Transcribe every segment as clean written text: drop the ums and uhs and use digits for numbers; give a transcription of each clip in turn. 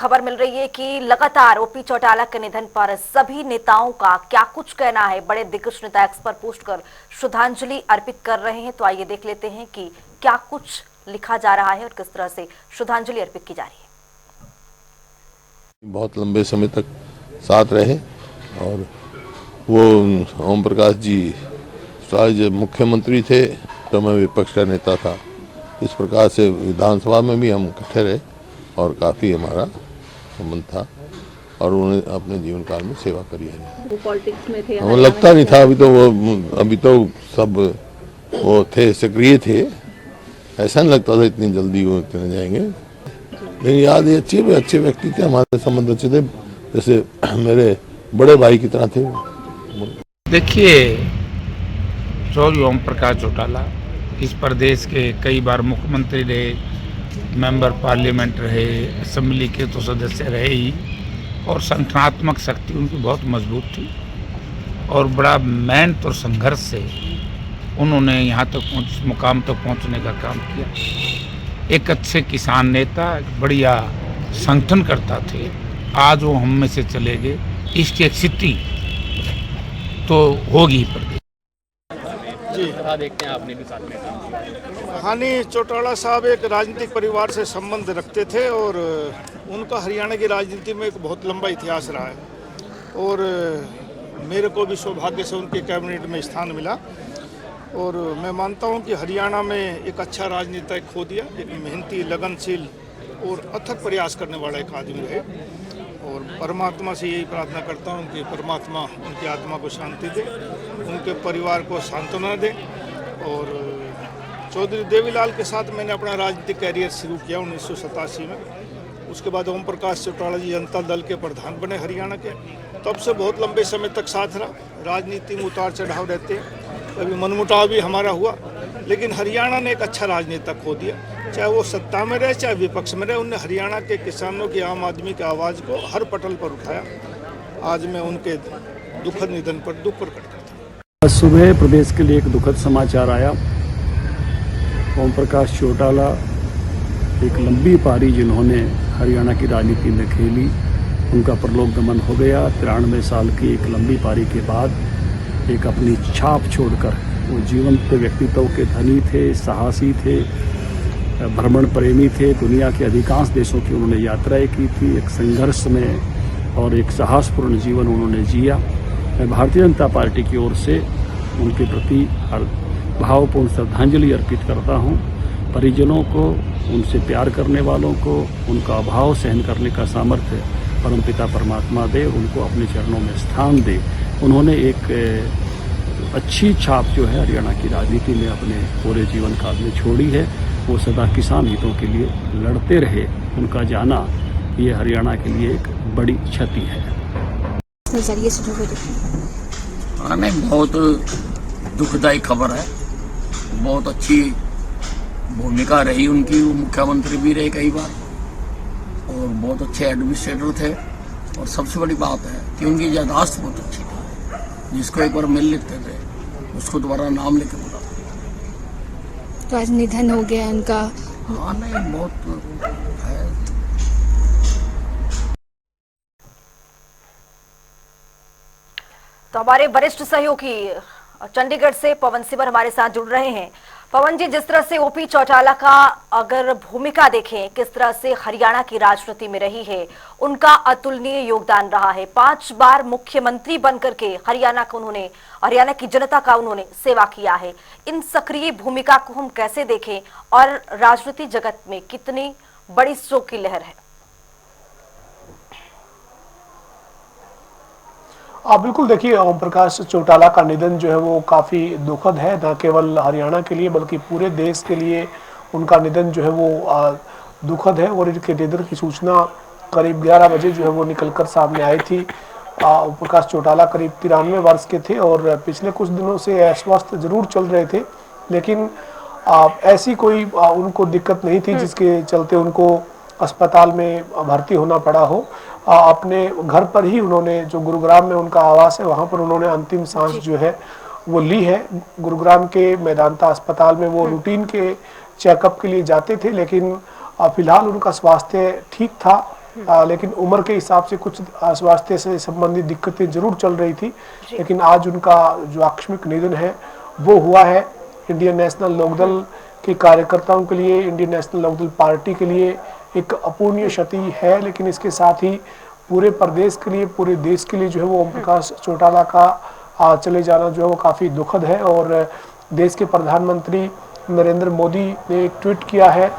खबर मिल रही है कि लगातार ओपी चौटाला के निधन पर सभी नेताओं का क्या कुछ कहना है। बड़े दिग्गज नेता एक्स पर पोस्ट कर श्रद्धांजलि अर्पित कर रहे हैं। तो आइए देख लेते हैं कि क्या कुछ लिखा जा रहा है और किस तरह से श्रद्धांजलि अर्पित की जा रही है। बहुत लंबे समय तक साथ रहे और वो ओम प्रकाश जी जब मुख्यमंत्री थे तो मैं विपक्ष का नेता था। इस प्रकार से विधानसभा में भी हम इकट्ठे रहे और काफ़ी हमारा संबंध था और उन्होंने अपने जीवन काल में सेवा करी है। वो पॉलिटिक्स में थे, हमें लगता नहीं था अभी तो सब वो थे, सक्रिय थे। ऐसा नहीं लगता था इतनी जल्दी वो चले जाएंगे। लेकिन याद ये अच्छे व्यक्ति थे, हमारे संबंध अच्छे थे, जैसे मेरे बड़े भाई की तरह थे। देखिए, चौधरी ओम प्रकाश चौटाला इस प्रदेश के कई बार मुख्यमंत्री रहे, मेंबर पार्लियामेंट रहे, असेंबली के तो सदस्य रहे ही, और संगठनात्मक शक्ति उनकी बहुत मजबूत थी और बड़ा मेहनत और संघर्ष से उन्होंने यहाँ तक मुकाम तक पहुँचने का काम किया। एक अच्छे किसान नेता, एक बढ़िया संगठन करता थे। आज वो हम में से चले गए, इसकी एक स्थिति तो होगी प्रदेश जी। देखते हैं आपने भी साथ में कहानी चौटाला साहब एक राजनीतिक परिवार से संबंध रखते थे और उनका हरियाणा की राजनीति में एक बहुत लंबा इतिहास रहा है और मेरे को भी सौभाग्य से उनके कैबिनेट में स्थान मिला और मैं मानता हूं कि हरियाणा में एक अच्छा राजनीतिक खो दिया। एक मेहनती, लगनशील और अथक प्रयास करने वाला एक आदमी रहे और परमात्मा से यही प्रार्थना करता हूं कि परमात्मा उनकी आत्मा को शांति दे, उनके परिवार को सांत्वना दे। और चौधरी देवीलाल के साथ मैंने अपना राजनीतिक कैरियर शुरू किया 1987 में। उसके बाद ओम प्रकाश चौटाला जी जनता दल के प्रधान बने हरियाणा के। तब से बहुत लंबे समय तक साथ रहा। राजनीति में उतार चढ़ाव रहते हैं, कभी मनमुटाव भी हमारा हुआ, लेकिन हरियाणा ने एक अच्छा राजनेता खो दिया। चाहे वो सत्ता में रहे चाहे विपक्ष में रहे, उनने हरियाणा के किसानों की, आम आदमी की आवाज़ को हर पटल पर उठाया। आज मैं उनके दुखद निधन पर दुख प्रकट करता हूँ। सुबह प्रदेश के लिए एक दुखद समाचार आया। ओम प्रकाश चौटाला एक लंबी पारी जिन्होंने हरियाणा की राजनीति में खेली, उनका परलोक गमन हो गया। 93 साल की एक लंबी पारी के बाद एक अपनी छाप छोड़कर वो जीवंत व्यक्तित्व के धनी थे, साहसी थे, भ्रमण प्रेमी थे। दुनिया के अधिकांश देशों की उन्होंने यात्राएं की थी। एक संघर्ष में और एक साहसपूर्ण जीवन उन्होंने जिया। मैं भारतीय जनता पार्टी की ओर से उनके प्रति भावपूर्ण श्रद्धांजलि अर्पित करता हूं। परिजनों को, उनसे प्यार करने वालों को उनका अभाव सहन करने का सामर्थ्य परमपिता परमात्मा दे, उनको अपने चरणों में स्थान दे। उन्होंने एक अच्छी छाप जो है हरियाणा की राजनीति में अपने पूरे जीवन काल में छोड़ी है। वो सदा किसान हितों के लिए लड़ते रहे। उनका जाना ये हरियाणा के लिए एक बड़ी क्षति है। नहीं, बहुत दुखदायी खबर है। बहुत अच्छी भूमिका रही उनकी, वो मुख्यमंत्री भी रहे कई बार और बहुत अच्छे एडमिनिस्ट्रेटर थे। और सबसे बड़ी बात है कि उनकी याददाश्त बहुत अच्छी थी। जिसको एक बार मिल लेते थे उसको दोबारा नाम लेके बोला। तो आज निधन हो गया उनका। हाँ, नहीं, बहुत है। तो हमारे वरिष्ठ सहयोगी चंडीगढ़ से पवन सिबर हमारे साथ जुड़ रहे हैं। पवन जी, जिस तरह से ओपी चौटाला का अगर भूमिका देखें, किस तरह से हरियाणा की राजनीति में रही है, उनका अतुलनीय योगदान रहा है। 5 बार मुख्यमंत्री बनकर के हरियाणा की जनता का उन्होंने सेवा किया है। इन सक्रिय भूमिका को हम कैसे देखें और राजनीति जगत में कितनी बड़ी शोक की लहर है? बिल्कुल, देखिए, ओम प्रकाश चौटाला का निधन जो है वो काफ़ी दुखद है, न केवल हरियाणा के लिए बल्कि पूरे देश के लिए उनका निधन जो है वो दुखद है। और इनके निधन की सूचना करीब 11 बजे जो है वो निकलकर सामने आई थी। ओम प्रकाश चौटाला करीब 93 वर्ष के थे और पिछले कुछ दिनों से अस्वस्थ जरूर चल रहे थे, लेकिन ऐसी कोई उनको दिक्कत नहीं थी जिसके चलते उनको अस्पताल में भर्ती होना पड़ा हो। अपने घर पर ही उन्होंने, जो गुरुग्राम में उनका आवास है, वहाँ पर उन्होंने अंतिम सांस जो है वो ली है। गुरुग्राम के मेदांता अस्पताल में वो रूटीन के चेकअप के लिए जाते थे, लेकिन फिलहाल उनका स्वास्थ्य ठीक था लेकिन उम्र के हिसाब से कुछ स्वास्थ्य से संबंधित दिक्कतें जरूर चल रही थी, लेकिन आज उनका जो आकस्मिक निधन है वो हुआ है। इंडियन नेशनल लोकदल के कार्यकर्ताओं के लिए, इंडियन नेशनल लोकदल पार्टी के लिए एक अपूर्णीय क्षति है, लेकिन इसके साथ ही पूरे प्रदेश के लिए, पूरे देश के लिए जो है वो ओम प्रकाश चौटाला का चले जाना जो है वो काफ़ी दुखद है। और देश के प्रधानमंत्री नरेंद्र मोदी ने एक ट्वीट किया है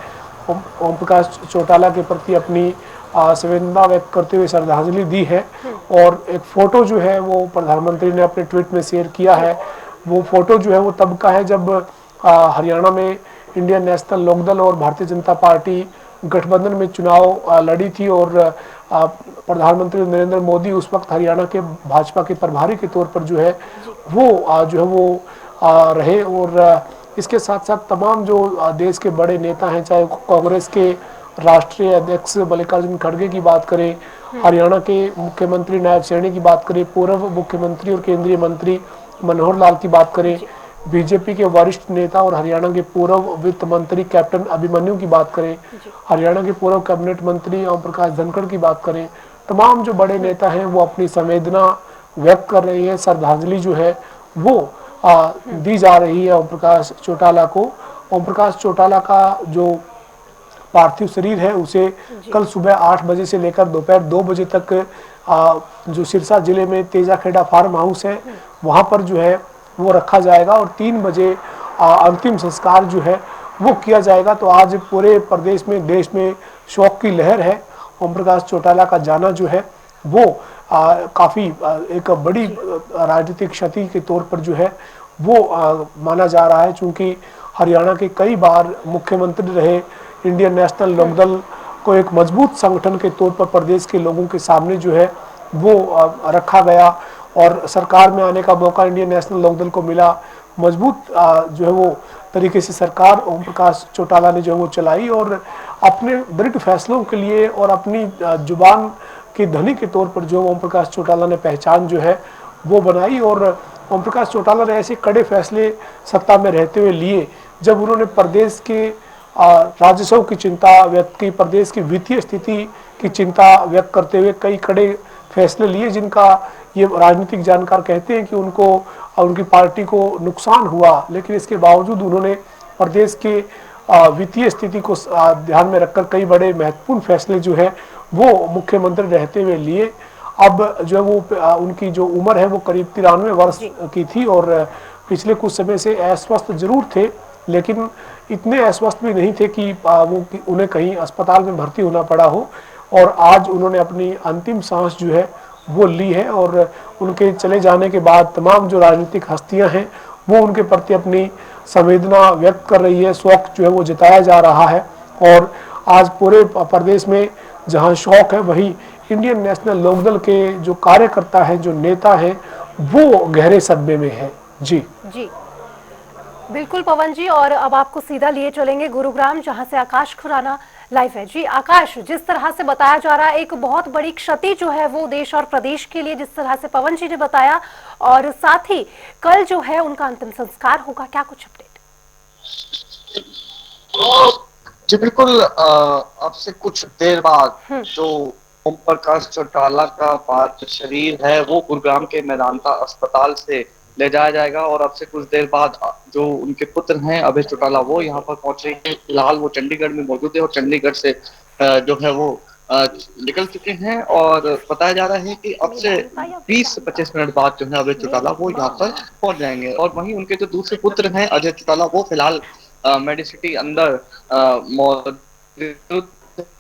ओम प्रकाश चौटाला के प्रति अपनी संवेदना व्यक्त करते हुए श्रद्धांजलि दी है। और एक फोटो जो है वो प्रधानमंत्री ने अपने ट्वीट में शेयर किया है। वो फोटो जो है वो तब का है जब हरियाणा में इंडियन नेशनल लोकदल और भारतीय जनता पार्टी गठबंधन में चुनाव लड़ी थी, और प्रधानमंत्री नरेंद्र मोदी उस वक्त हरियाणा के भाजपा के प्रभारी के तौर पर जो है वो रहे। और इसके साथ साथ तमाम जो देश के बड़े नेता हैं, चाहे कांग्रेस के राष्ट्रीय अध्यक्ष मल्लिकार्जुन खड़गे की बात करें, हरियाणा के मुख्यमंत्री नायब सैनी की बात करें, पूर्व मुख्यमंत्री और केंद्रीय मंत्री मनोहर लाल की बात करें, बीजेपी के वरिष्ठ नेता और हरियाणा के पूर्व वित्त मंत्री कैप्टन अभिमन्यु की बात करें, हरियाणा के पूर्व कैबिनेट मंत्री ओम प्रकाश धनखड़ की बात करें, तमाम जो बड़े नेता हैं वो अपनी संवेदना व्यक्त कर रहे हैं। श्रद्धांजलि जो है वो दी जा रही है ओम प्रकाश चौटाला को। ओम प्रकाश चौटाला का जो पार्थिव शरीर है उसे कल सुबह 8 बजे से लेकर दोपहर 2 बजे तक जो सिरसा जिले में तेजाखेड़ा फार्म हाउस है वहां पर जो है वो रखा जाएगा, और 3 बजे अंतिम संस्कार जो है वो किया जाएगा। तो आज पूरे प्रदेश में, देश में शोक की लहर है। ओम प्रकाश चौटाला का जाना जो है वो काफ़ी एक बड़ी राजनीतिक क्षति के तौर पर जो है वो माना जा रहा है, चूँकि हरियाणा के कई बार मुख्यमंत्री रहे। इंडियन नेशनल लोकदल को एक मजबूत संगठन के तौर पर प्रदेश के लोगों के सामने जो है वो रखा गया, और सरकार में आने का मौका इंडियन नेशनल लोकदल को मिला। मजबूत जो है वो तरीके से सरकार ओम प्रकाश चौटाला ने जो है वो चलाई, और अपने दृढ़ फैसलों के लिए और अपनी जुबान के धनी के तौर पर जो ओम प्रकाश चौटाला ने पहचान जो है वो बनाई। और ओम प्रकाश चौटाला ने ऐसे कड़े फैसले सत्ता में रहते हुए लिए जब उन्होंने प्रदेश के राजस्व की चिंता व्यक्त की, प्रदेश की वित्तीय स्थिति की चिंता व्यक्त करते हुए कई कड़े फैसले लिए, जिनका ये राजनीतिक जानकार कहते हैं कि उनको और उनकी पार्टी को नुकसान हुआ, लेकिन इसके बावजूद उन्होंने प्रदेश के वित्तीय स्थिति को ध्यान में रखकर कई बड़े महत्वपूर्ण फैसले जो है वो मुख्यमंत्री रहते हुए लिए। अब जो है वो उनकी जो उम्र है वो करीब 93 वर्ष की थी, और पिछले कुछ समय से अस्वस्थ जरूर थे, लेकिन इतने अस्वस्थ भी नहीं थे कि उन्हें कहीं अस्पताल में भर्ती होना पड़ा हो। और आज उन्होंने अपनी अंतिम सांस जो है वो ली है, और उनके चले जाने के बाद तमाम जो राजनीतिक हस्तियां हैं वो उनके प्रति अपनी संवेदना व्यक्त कर रही है, शोक जो है वो जताया जा रहा है। और आज पूरे प्रदेश में जहां शोक है, वहीं इंडियन नेशनल लोकदल के जो कार्यकर्ता हैं, जो नेता हैं, वो गहरे सदमे में है। जी बिल्कुल पवन जी, और अब आपको सीधा लिए चलेंगे गुरुग्राम, जहां से आकाश खुराना लाइव है। जी आकाश, जिस तरह से बताया जा रहा है एक बहुत बड़ी क्षति जो है वो देश और प्रदेश के लिए, जिस तरह से पवन जी ने बताया, और साथ ही कल जो है उनका अंतिम संस्कार होगा, क्या कुछ अपडेट? जी बिल्कुल, अब से कुछ देर बाद जो ओम प्रकाश चौटाला का पार्थिव शरीर है वो गुरुग्राम के मेदांता अस्पताल से ले जाया जाएगा, और अब से कुछ देर बाद जो उनके पुत्र हैं अभय चौटाला वो यहाँ पर पहुंचेंगे। फिलहाल वो चंडीगढ़ में मौजूद है और चंडीगढ़ से जो है वो निकल चुके हैं, और बताया जा रहा है कि अब से 20 से 25 मिनट बाद जो है अभय चौटाला वो यहाँ पर पहुंच जाएंगे। और वहीं उनके जो दूसरे पुत्र हैं अजय चौटाला वो फिलहाल मेडिसिटी अंदर मौजूद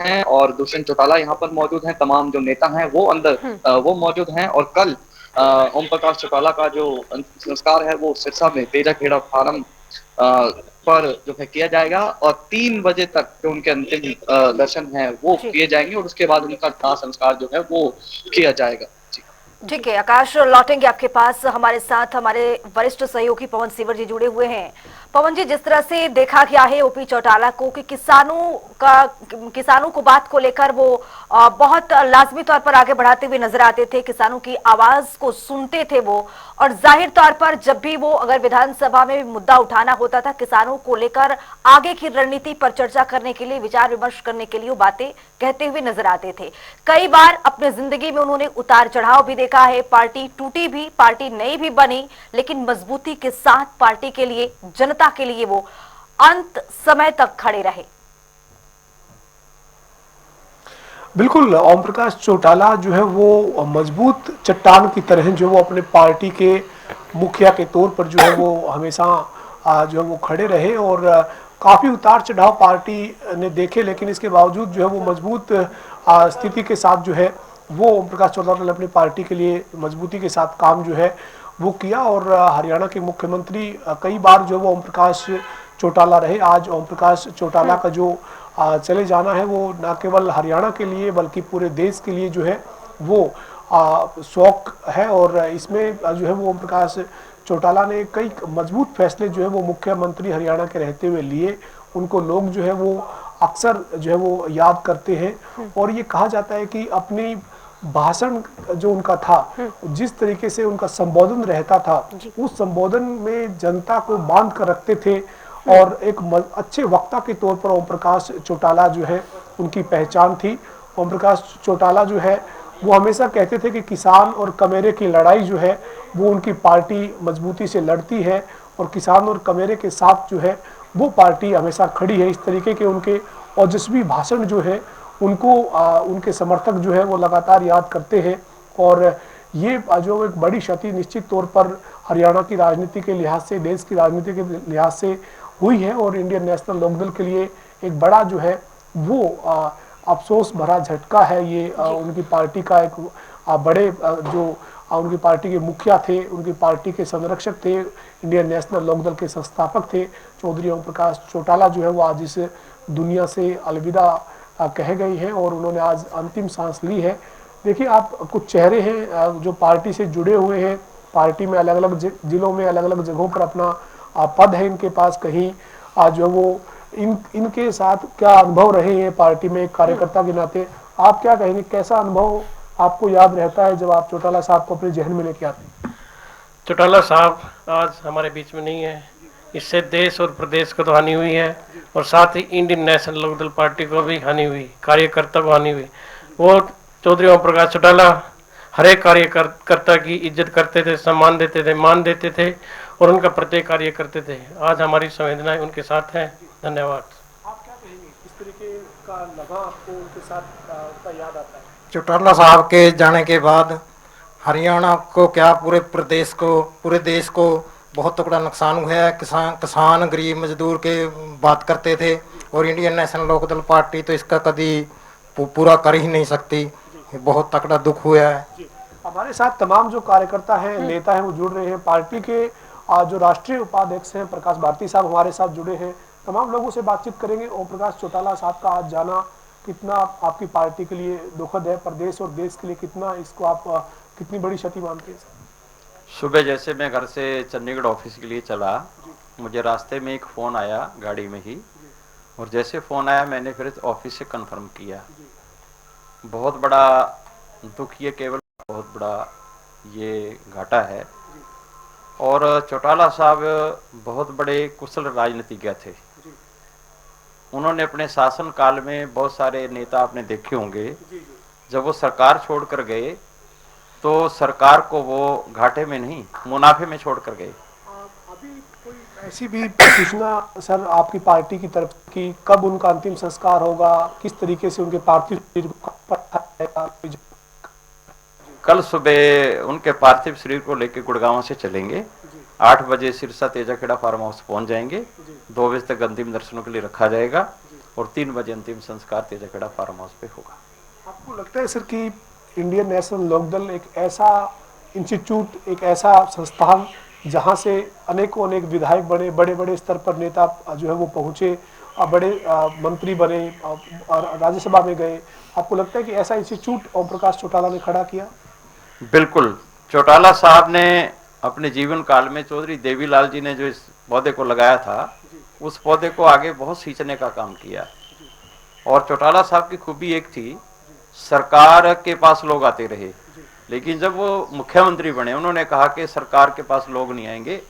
हैं, और दुष्यंत चौटाला यहाँ पर मौजूद हैं। तमाम जो नेता हैं वो अंदर वो मौजूद हैं, और कल ओम प्रकाश चौटाला का जो अंतिम संस्कार है वो सिरसा में तेजाखेड़ा फार्म पर जो है किया जाएगा, और 3 बजे तक जो उनके अंतिम दर्शन है वो किए जाएंगे, और उसके बाद उनका दाह संस्कार जो है वो किया जाएगा। ठीक है आकाश, लौटेंगे आपके पास। हमारे साथ हमारे वरिष्ठ सहयोगी पवन सिवर जी जुड़े हुए हैं। पवन जी, जिस तरह से देखा गया है ओपी चौटाला को कि किसानों को बात को लेकर वो बहुत लाजमी तौर पर आगे बढ़ाते हुए नजर आते थे, किसानों की आवाज को सुनते थे वो, और जाहिर तौर पर जब भी वो अगर विधानसभा में मुद्दा उठाना होता था किसानों को लेकर आगे की रणनीति पर चर्चा करने के लिए, विचार विमर्श करने के लिए वो बातें कहते हुए नजर आते थे। कई बार अपने जिंदगी में उन्होंने उतार चढ़ाव भी देखा है, पार्टी टूटी भी, पार्टी नई भी बनी, लेकिन मजबूती के साथ पार्टी के लिए, जनता के लिए वो अंत समय तक खड़े रहे। बिल्कुल, ओम प्रकाश चौटाला जो है वो मजबूत चट्टान की तरह जो वो अपने पार्टी के मुखिया के तौर पर जो है वो हमेशा जो है वो खड़े रहे, और काफ़ी उतार चढ़ाव पार्टी ने देखे, लेकिन इसके बावजूद जो है वो मजबूत स्थिति के साथ जो है वो ओम प्रकाश चौटाला ने अपनी पार्टी के लिए मजबूती के साथ काम जो है वो किया। और हरियाणा के मुख्यमंत्री कई बार जो वो ओम प्रकाश चौटाला रहे। आज ओम प्रकाश चौटाला का जो चले जाना है वो न केवल हरियाणा के लिए बल्कि पूरे देश के लिए जो है वो शौक है, और इसमें जो है वो ओम प्रकाश चौटाला ने कई मजबूत फैसले जो है वो मुख्यमंत्री हरियाणा के रहते हुए लिए। उनको लोग जो है वो अक्सर जो है वो याद करते हैं, और ये कहा जाता है कि अपनी भाषण जो उनका था, जिस तरीके से उनका संबोधन रहता था, उस संबोधन में जनता को बांध कर रखते थे, और एक अच्छे वक्ता के तौर पर ओम प्रकाश चौटाला जो है उनकी पहचान थी। ओम प्रकाश चौटाला जो है वो हमेशा कहते थे कि किसान और कमेरे की लड़ाई जो है वो उनकी पार्टी मजबूती से लड़ती है, और किसान और कमेरे के साथ जो है वो पार्टी हमेशा खड़ी है। इस तरीके के उनके ओजस्वी भाषण जो है उनको उनके समर्थक जो है वो लगातार याद करते हैं, और ये जो एक बड़ी क्षति निश्चित तौर पर हरियाणा की राजनीति के लिहाज से, देश की राजनीति के लिहाज से हुई है, और इंडियन नेशनल लोकदल के लिए एक बड़ा जो है वो अफसोस भरा झटका है। ये उनकी पार्टी का एक बड़े जो उनकी पार्टी के मुखिया थे, उनकी पार्टी के संरक्षक थे, इंडियन नेशनल लोकदल के संस्थापक थे चौधरी ओम प्रकाश चौटाला जो है वो आज इस दुनिया से अलविदा कह गई हैं, और उन्होंने आज अंतिम सांस ली है। देखिए, आप कुछ चेहरे हैं जो पार्टी से जुड़े हुए हैं, पार्टी में अलग अलग जिलों में अलग अलग जगहों पर अपना पद है इनके पास, कहीं जो वो इनके साथ क्या अनुभव रहे हैं पार्टी में एक कार्यकर्ता के नाते, आप क्या कहेंगे, कैसा अनुभव आपको याद रहता है जब आप चौटाला साहब को अपने जहन में लेके आते हैं? चौटाला साहब आज हमारे बीच में नहीं है, इससे देश और प्रदेश को तो हानि हुई है, और साथ ही इंडियन नेशनल लोकदल पार्टी को भी हानि हुई, कार्यकर्ता को हानि हुई। वो चौधरी ओम प्रकाश चौटाला हर एक कार्यकर्ता की इज्जत करते थे, सम्मान देते थे, मान देते थे, और उनका प्रत्येक कार्य करते थे। आज हमारी संवेदनाएं उनके साथ हैं। धन्यवाद। आप क्या कहेंगे, किस तरीके का लगा आपको उनके साथ का याद आता है? चौटाला साहब के जाने के बाद हरियाणा को क्या पूरे प्रदेश को, पूरे देश को बहुत तगड़ा नुकसान हुआ है। किसान गरीब मजदूर के बात करते थे, और इंडियन नेशनल लोकदल पार्टी तो इसका कभी पूरा कर ही नहीं सकती। बहुत तगड़ा दुख हुआ है। हमारे साथ तमाम जो कार्यकर्ता हैं, नेता हैं, वो जुड़ रहे हैं। पार्टी के जो राष्ट्रीय उपाध्यक्ष हैं प्रकाश भारती साहब हमारे साथ जुड़े हैं। तमाम लोगों से बातचीत करेंगे। ओम प्रकाश चौटाला साहब का आज जाना कितना आपकी पार्टी के लिए दुखद है, प्रदेश और देश के लिए कितना, इसको आप कितनी बड़ी क्षति मानते हैं? सुबह जैसे मैं घर से चंडीगढ़ ऑफिस के लिए चला, मुझे रास्ते में एक फ़ोन आया गाड़ी में ही, और जैसे फ़ोन आया मैंने फिर ऑफिस से कंफर्म किया। बहुत बड़ा दुख, ये केवल बहुत बड़ा ये घाटा है। और चौटाला साहब बहुत बड़े कुशल राजनीतिज्ञ थे। उन्होंने अपने शासन काल में बहुत सारे नेता आपने देखे होंगे, जब वो सरकार छोड़कर गए तो सरकार को वो घाटे में नहीं मुनाफे में छोड़कर गए। अभी कोई ऐसी भी सूचना सर आपकी पार्टी की तरफ की, कब उनका अंतिम संस्कार होगा, किस तरीके से उनके पार्थिव शरीर को? कल सुबह उनके पार्थिव शरीर को लेकर गुड़गांव से चलेंगे। 8 बजे सिरसा तेजाखेड़ा फार्म हाउस पहुंच जाएंगे। 2 बजे तक अंतिम दर्शनों के लिए रखा जाएगा, और 3 बजे अंतिम संस्कार तेजाखेड़ा फार्म हाउस पे होगा। आपको लगता है सर कि इंडियन नेशनल लोकदल एक ऐसा इंस्टीट्यूट, एक ऐसा संस्थान जहां से अनेकों अनेक विधायक बने, बड़े बड़े स्तर पर नेता जो है वो पहुंचे, बड़े मंत्री बने और राज्यसभा में गए, आपको लगता है कि ऐसा इंस्टीट्यूट ओम प्रकाश चौटाला ने खड़ा किया? बिल्कुल। चौटाला साहब ने अपने जीवन काल में, चौधरी देवीलाल जी ने जो इस पौधे को लगाया था, उस पौधे को आगे बहुत सींचने का काम किया। और चौटाला साहब की खूबी एक थी, सरकार के पास लोग आते रहे, लेकिन जब वो मुख्यमंत्री बने उन्होंने कहा कि सरकार के पास लोग नहीं आएंगे,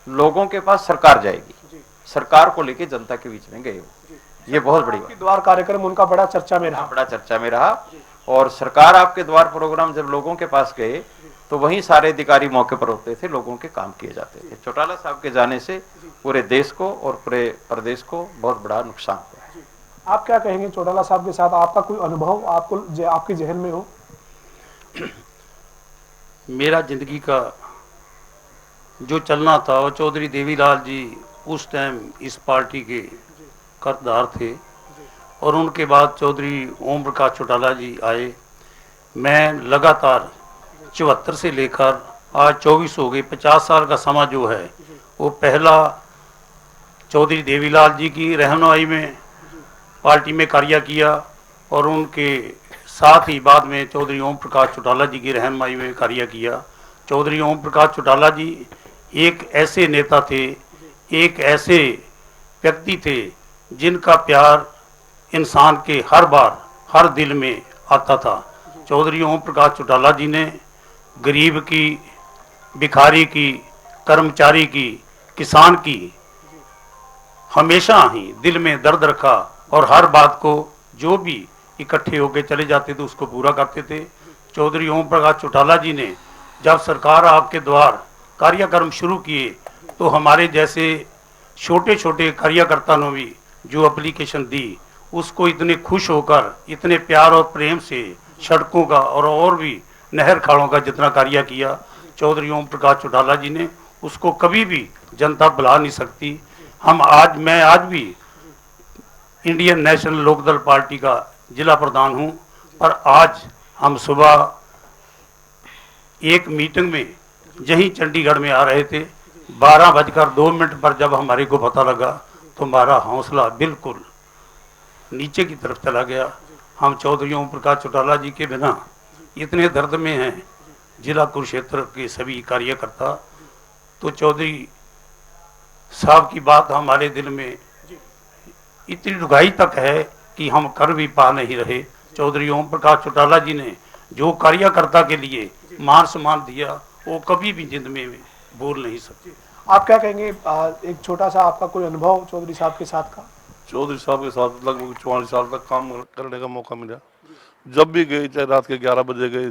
लोगों के पास सरकार जाएगी। सरकार को लेके जनता के बीच में गए वो, ये बहुत बड़ी बात। द्वार कार्यक्रम उनका बड़ा चर्चा में रहा। और सरकार आपके द्वार प्रोग्राम जब लोगों के पास गए तो वहीं सारे अधिकारी मौके पर होते थे, लोगों के काम किए जाते थे। चौटाला साहब के जाने से पूरे देश को और पूरे प्रदेश को बहुत बड़ा नुकसान हुआ है। आप क्या कहेंगे चौटाला साहब के साथ आपका कोई अनुभव आपके जहन में हो? मेरा जिंदगी का जो चलना था वो चौधरी देवीलाल जी उस टाइम इस पार्टी के कर्तदार थे, और उनके बाद चौधरी ओम प्रकाश चौटाला जी आए। मैं लगातार 74 से लेकर आज 24 हो गए, 50 साल का समा जो है वो पहला चौधरी देवीलाल जी की रहनुमाई में पार्टी में कार्य किया, और उनके साथ ही बाद में चौधरी ओम प्रकाश चौटाला जी की रहनुमाई में कार्य किया। चौधरी ओम प्रकाश चौटाला जी एक ऐसे नेता थे, एक ऐसे व्यक्ति थे जिनका प्यार इंसान के हर बार हर दिल में आता था। चौधरी ओम प्रकाश चौटाला जी ने गरीब की, भिखारी की, कर्मचारी की, किसान की हमेशा ही दिल में दर्द रखा, और हर बात को जो भी इकट्ठे होकर चले जाते थे उसको पूरा करते थे। चौधरी ओम प्रकाश चौटाला जी ने जब सरकार आपके द्वार कार्यक्रम शुरू किए तो हमारे जैसे छोटे छोटे कार्यकर्ता ने भी जो एप्लीकेशन दी उसको इतने खुश होकर, इतने प्यार और प्रेम से सड़कों का और भी नहर खाड़ों का जितना कार्य किया चौधरी ओम प्रकाश चौटाला जी ने, उसको कभी भी जनता भुला नहीं सकती। मैं आज भी इंडियन नेशनल लोकदल पार्टी का जिला प्रधान हूं, पर आज हम सुबह एक मीटिंग में यहीं चंडीगढ़ में आ रहे थे, 12:02 पर जब हमारे को पता लगा तो हमारा हौसला बिल्कुल नीचे की तरफ चला गया। हम चौधरी ओम प्रकाश चौटाला जी के बिना इतने दर्द में हैं जिला कुरुक्षेत्र के सभी कार्यकर्ता, तो चौधरी साहब की बात हमारे दिल में इतनी डुगाई तक है कि हम कर भी पा नहीं रहे। चौधरी ओम प्रकाश चौटाला जी ने जो कार्यकर्ता के लिए मान सम्मान दिया वो कभी भी जिंदगी में भूल नहीं सकते। आप क्या कहेंगे, एक छोटा सा आपका कोई अनुभव चौधरी साहब के साथ का? चौधरी साहब के साथ लगभग 44 साल तक काम करने का मौका मिला। जब भी गए, चाहे रात के 11 बजे गए,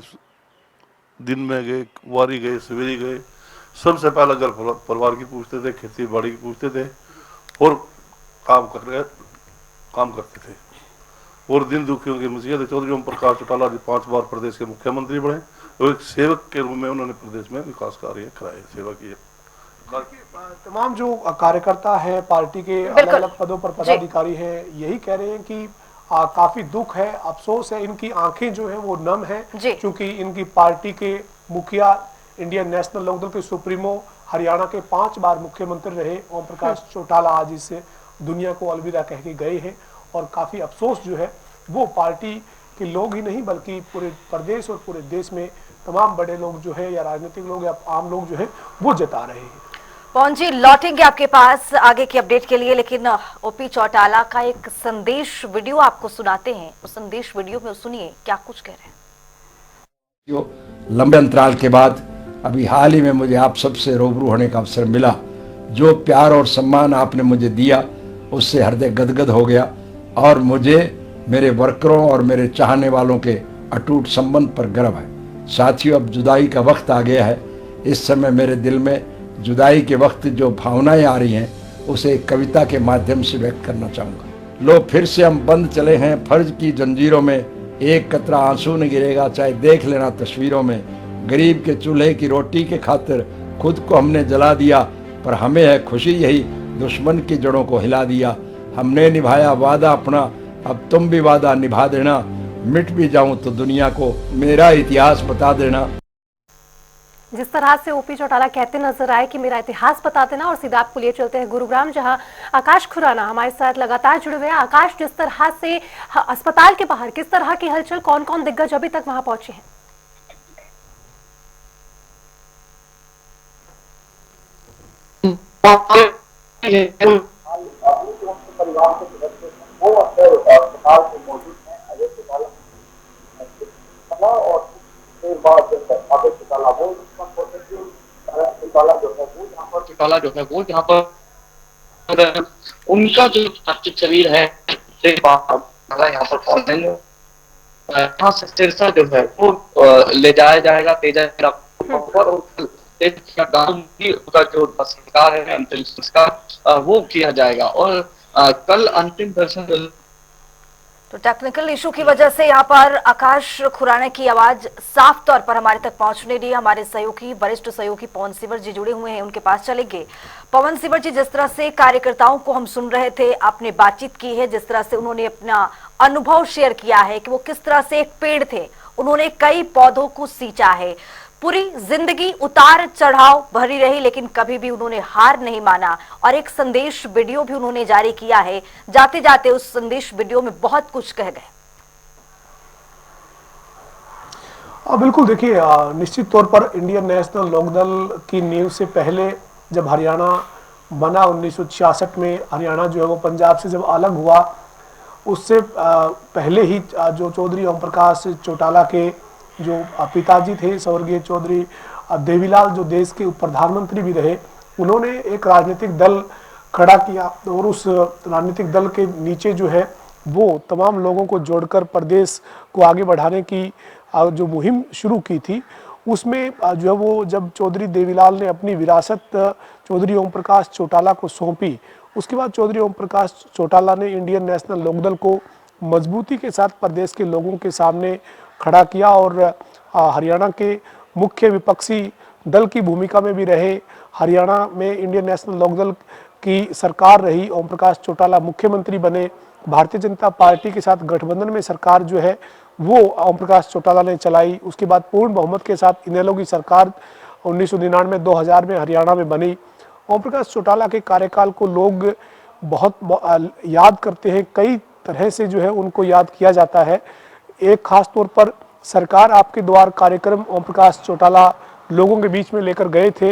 दिन में गए, वारी गए, सवेरे गए, सबसे पहले घर परिवार की पूछते थे, खेती बाड़ी की पूछते थे और काम करते थे। और दिन दुखियों की मसीहा थे। चौधरी ओम प्रकाश चौटाला जी 5 बार प्रदेश के मुख्यमंत्री बने और एक सेवक के रूप में उन्होंने प्रदेश में विकास कार्य कराए, सेवा की। तमाम जो कार्यकर्ता है, पार्टी के अलग अलग पदों पर पदाधिकारी हैं, यही कह रहे हैं कि काफी दुख है, अफसोस है, इनकी आंखें जो है वो नम है, क्योंकि इनकी पार्टी के मुखिया, इंडियन नेशनल लोकदल के सुप्रीमो, हरियाणा के 5 बार मुख्यमंत्री रहे ओम प्रकाश चौटाला आज इस दुनिया को अलविदा कह के गए हैं। और काफी अफसोस जो है वो पार्टी के लोग ही नहीं बल्कि पूरे प्रदेश और पूरे देश में तमाम बड़े लोग जो है या राजनीतिक लोग या आम लोग जो है वो जता रहे हैं। पवन जी, लौटेंगे आपके पास आगे की अपडेट के लिए, लेकिन ओपी चौटाला का एक संदेश वीडियो आपको सुनाते हैं। उस संदेश वीडियो में सुनिए क्या कुछ कह रहे हैं। जो लंबे अंतराल के बाद अभी हाल ही में मुझे आप सबसे रूबरू होने का अवसर मिला, जो प्यार और सम्मान आपने मुझे दिया उससे हृदय गदगद हो गया, और मुझे मेरे वर्करों और मेरे चाहने वालों के अटूट संबंध पर गर्व है। साथियों, अब जुदाई का वक्त आ गया है। इस समय मेरे दिल में जुदाई के वक्त जो भावनाएं आ रही हैं उसे एक कविता के माध्यम से व्यक्त करना चाहूँगा। लो फिर से हम बंद चले हैं फर्ज की जंजीरों में, एक कतरा आंसू न गिरेगा चाहे देख लेना तस्वीरों में। गरीब के चूल्हे की रोटी के खातिर खुद को हमने जला दिया, पर हमें है खुशी यही दुश्मन की जड़ों को हिला दिया। हमने निभाया वादा अपना, अब तुम भी वादा निभा देना। मिट भी जाऊं तो दुनिया को मेरा इतिहास बता देना। जिस तरह से ओपी चौटाला कहते नजर आए कि मेरा इतिहास बता देना, और सीधा आपको लिए चलते हैं गुरुग्राम, जहां आकाश खुराना हमारे साथ लगातार जुड़े हुए हैं। आकाश, जिस तरह से अस्पताल के बाहर किस तरह की हलचल, कौन कौन दिग्गज अभी तक वहां पहुंचे हैं? परिवार के सदस्य वो अस्पताल में मौजूद है। अजय चौटाला और देर बाद अभय चौटाला वो चौटाला जो है वो जहाँ पर उनका जो पार्थिव शरीर है यहाँ पर पहुंचेंगे, यहाँ से सिरसा जो है वो ले जाया जाएगा तेजा और का जो संस्कार है, अंतिम संस्कार वो किया जाएगा और कल अंतिम दर्शन। तो टेक्निकल इशू की वजह से यहाँ पर आकाश खुराना की आवाज साफ तौर पर हमारे तक पहुंचने दी। हमारे सहयोगी, वरिष्ठ सहयोगी पवन सिवर जी जुड़े हुए हैं, उनके पास चलेंगे। पवन सिवर जी, जिस तरह से कार्यकर्ताओं को हम सुन रहे थे, आपने बातचीत की है, जिस तरह से उन्होंने अपना अनुभव शेयर किया है कि वो किस तरह से एक पेड़ थे, उन्होंने कई पौधों को सींचा है, पूरी जिंदगी उतार चढ़ाव भरी रही, लेकिन कभी भी उन्होंने हार नहीं माना और एक संदेश वीडियो भी उन्होंने जारी किया है। जाते जाते उस संदेश वीडियो में बहुत कुछ कह गए। बिल्कुल, देखिए निश्चित तौर पर इंडियन नेशनल लोकदल की नींव से पहले जब हरियाणा बना 1966 में, हरियाणा जो है वो पंजाब से जब अलग हुआ, उससे पहले ही जो चौधरी ओम प्रकाश चौटाला के जो पिताजी थे स्वर्गीय चौधरी देवीलाल, जो देश के प्रधानमंत्री भी रहे, उन्होंने एक राजनीतिक दल खड़ा किया और उस राजनीतिक दल के नीचे जो है वो तमाम लोगों को जोड़कर प्रदेश को आगे बढ़ाने की जो मुहिम शुरू की थी, उसमें जो है वो जब चौधरी देवीलाल ने अपनी विरासत चौधरी ओम प्रकाश चौटाला को सौंपी, उसके बाद चौधरी ओम प्रकाश चौटाला ने इंडियन नेशनल लोकदल को मजबूती के साथ प्रदेश के लोगों के सामने खड़ा किया और हरियाणा के मुख्य विपक्षी दल की भूमिका में भी रहे। हरियाणा में इंडियन नेशनल लोकदल की सरकार रही, ओम प्रकाश चौटाला मुख्यमंत्री बने, भारतीय जनता पार्टी के साथ गठबंधन में सरकार जो है वो ओम प्रकाश चौटाला ने चलाई। उसके बाद पूर्ण बहुमत के साथ इनेलो की सरकार 1999-2000 में हरियाणा में बनी। ओम प्रकाश चौटाला के कार्यकाल को लोग बहुत याद करते हैं, कई तरह से जो है उनको याद किया जाता है। एक खास तौर पर सरकार आपके द्वार कार्यक्रम ओम प्रकाश चौटाला लोगों के बीच में लेकर गए थे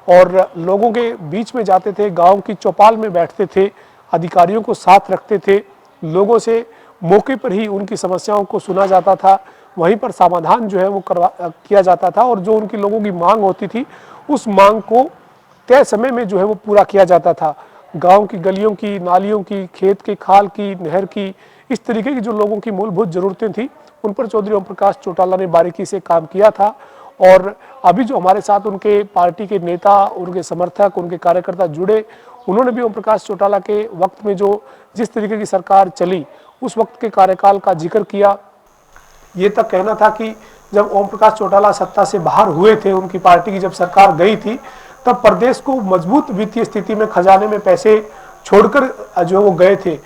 और लोगों के बीच में जाते थे, गांव की चौपाल में बैठते थे, अधिकारियों को साथ रखते थे, लोगों से मौके पर ही उनकी समस्याओं को सुना जाता था, वहीं पर समाधान जो है वो किया जाता था और जो उनकी लोगों की मांग होती थी उस मांग को तय समय में जो है वो पूरा किया जाता था। गांव की गलियों की, नालियों की, खेत के खाल की, नहर की, इस तरीके की जो लोगों की मूलभूत जरूरतें थी उन पर चौधरी ओम प्रकाश चौटाला ने बारीकी से काम किया था। और अभी जो हमारे साथ उनके पार्टी के नेता, उनके समर्थक, उनके कार्यकर्ता जुड़े, उन्होंने भी ओम प्रकाश चौटाला के वक्त में जो जिस तरीके की सरकार चली उस वक्त के कार्यकाल का जिक्र किया। ये तक कहना था कि जब ओम प्रकाश चौटाला सत्ता से बाहर हुए थे, उनकी पार्टी की जब सरकार गई थी, तब प्रदेश को मजबूत वित्तीय स्थिति में खजाने में पैसे छोड़कर जो वो गए थे।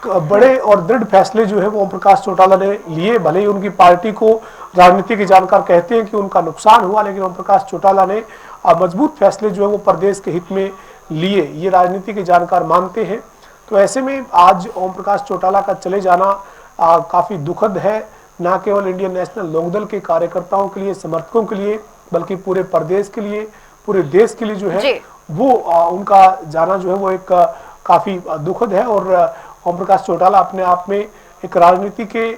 बड़े और दृढ़ फैसले जो है वो ओम प्रकाश चौटाला ने लिए। भले ही उनकी पार्टी को राजनीति के जानकार कहते हैं कि उनका नुकसान हुआ, लेकिन ओम प्रकाश चौटाला ने मजबूत फैसले जो है वो प्रदेश के हित में लिए, ये राजनीति के जानकार मानते हैं। तो ऐसे में आज ओम प्रकाश चौटाला का चले जाना काफी दुखद है, न केवल इंडियन नेशनल लोकदल के कार्यकर्ताओं के लिए, समर्थकों के लिए, बल्कि पूरे प्रदेश के लिए, पूरे देश के लिए जो है वो उनका जाना जो है वो एक काफी दुखद है। और ओम प्रकाश चौटाला अपने आप में एक राजनीति के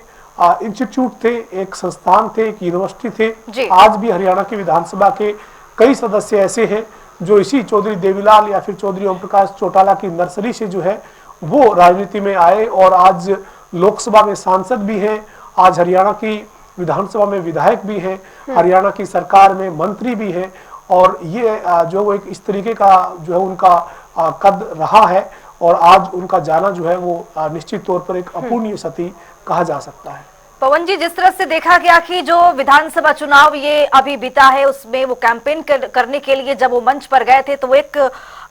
इंस्टीट्यूट थे, एक संस्थान थे, एक यूनिवर्सिटी थे। आज भी हरियाणा की विधानसभा के कई सदस्य ऐसे हैं जो इसी चौधरी देवीलाल या फिर चौधरी ओम प्रकाश चौटाला की नर्सरी से जो है वो राजनीति में आए और आज लोकसभा में सांसद भी हैं, आज हरियाणा की विधानसभा में विधायक भी हैं, हरियाणा की सरकार में मंत्री भी हैं। और ये जो वो एक इस तरीके का जो है उनका कद रहा है और आज उनका जाना जो है वो निश्चित तौर पर एक अपूर्णीय क्षति कहा जा सकता है। पवन जी, जिस तरह से देखा गया कि जो विधानसभा चुनाव ये अभी बीता है उसमें वो कैंपेन करने के लिए जब वो मंच पर गए थे तो वो एक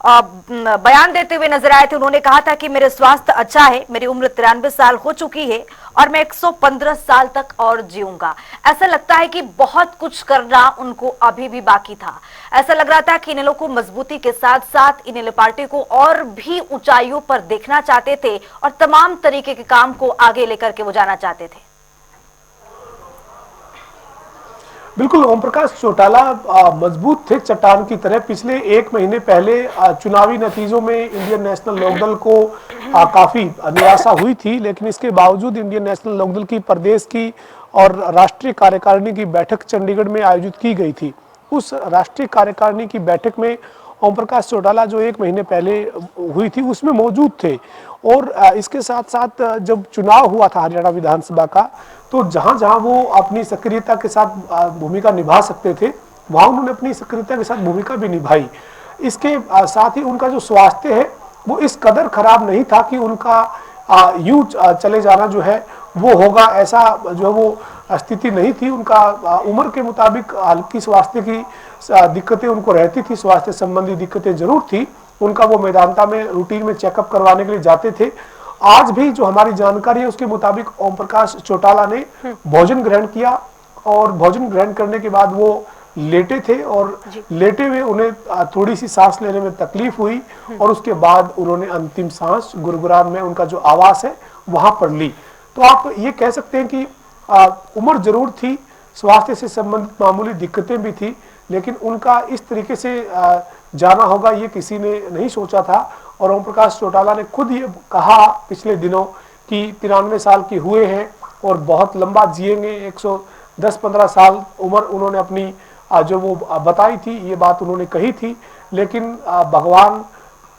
बयान देते हुए नजर आए थे। उन्होंने कहा था कि मेरे स्वास्थ्य अच्छा है, मेरी उम्र 93 साल हो चुकी है और मैं 115 साल तक और जीऊंगा। ऐसा लगता है कि बहुत कुछ करना उनको अभी भी बाकी था। ऐसा लग रहा था कि इनेलो को मजबूती के साथ साथ इनेलो पार्टी को और भी ऊंचाइयों पर देखना चाहते थे और तमाम तरीके के काम को आगे लेकर के वो जाना चाहते थे। बिल्कुल, ओम प्रकाश चौटाला मजबूत थे चट्टान की तरह। पिछले 1 महीने पहले चुनावी नतीजों में इंडियन नेशनल लोकदल को काफी निराशा हुई थी, लेकिन इसके बावजूद इंडियन नेशनल लोकदल की प्रदेश की और राष्ट्रीय कार्यकारिणी की बैठक चंडीगढ़ में आयोजित की गई थी। उस राष्ट्रीय कार्यकारिणी की बैठक में ओम प्रकाश चौटाला जो 1 महीने पहले हुई थी उसमें मौजूद थे। और इसके साथ साथ जब चुनाव हुआ था हरियाणा विधानसभा का, तो जहां जहां वो अपनी सक्रियता के साथ भूमिका निभा सकते थे, वहां उन्होंने अपनी सक्रियता के साथ भूमिका भी निभाई। इसके साथ ही उनका जो स्वास्थ्य है वो इस कदर खराब नहीं था कि उनका यूं चले जाना जो है वो होगा, ऐसा जो है वो स्थिति नहीं थी। उनका उम्र के मुताबिक हल्की स्वास्थ्य की दिक्कतें उनको रहती थी, स्वास्थ्य संबंधी दिक्कतें जरूर थी। उनका वो मैदानता में रूटीन में चेकअप करवाने के लिए जाते थे। आज भी जो हमारी जानकारी है उसके मुताबिक ओम प्रकाश चौटाला ने भोजन ग्रहण किया और भोजन ग्रहण करने के बाद वो लेटे थे और लेटे हुए उन्हें थोड़ी सी सांस लेने में तकलीफ हुई और उसके बाद उन्होंने अंतिम सांस गुरुग्राम में उनका जो आवास है वहां पर ली। तो आप ये कह सकते हैं कि उम्र जरूर थी, स्वास्थ्य से संबंधित मामूली दिक्कतें भी थी, लेकिन उनका इस तरीके से जाना होगा ये किसी ने नहीं सोचा था। और ओम प्रकाश चौटाला ने खुद ये कहा पिछले दिनों कि 93 साल के हुए हैं और बहुत लंबा जिएंगे, 110-15 साल उम्र उन्होंने अपनी जो वो बताई थी, ये बात उन्होंने कही थी। लेकिन भगवान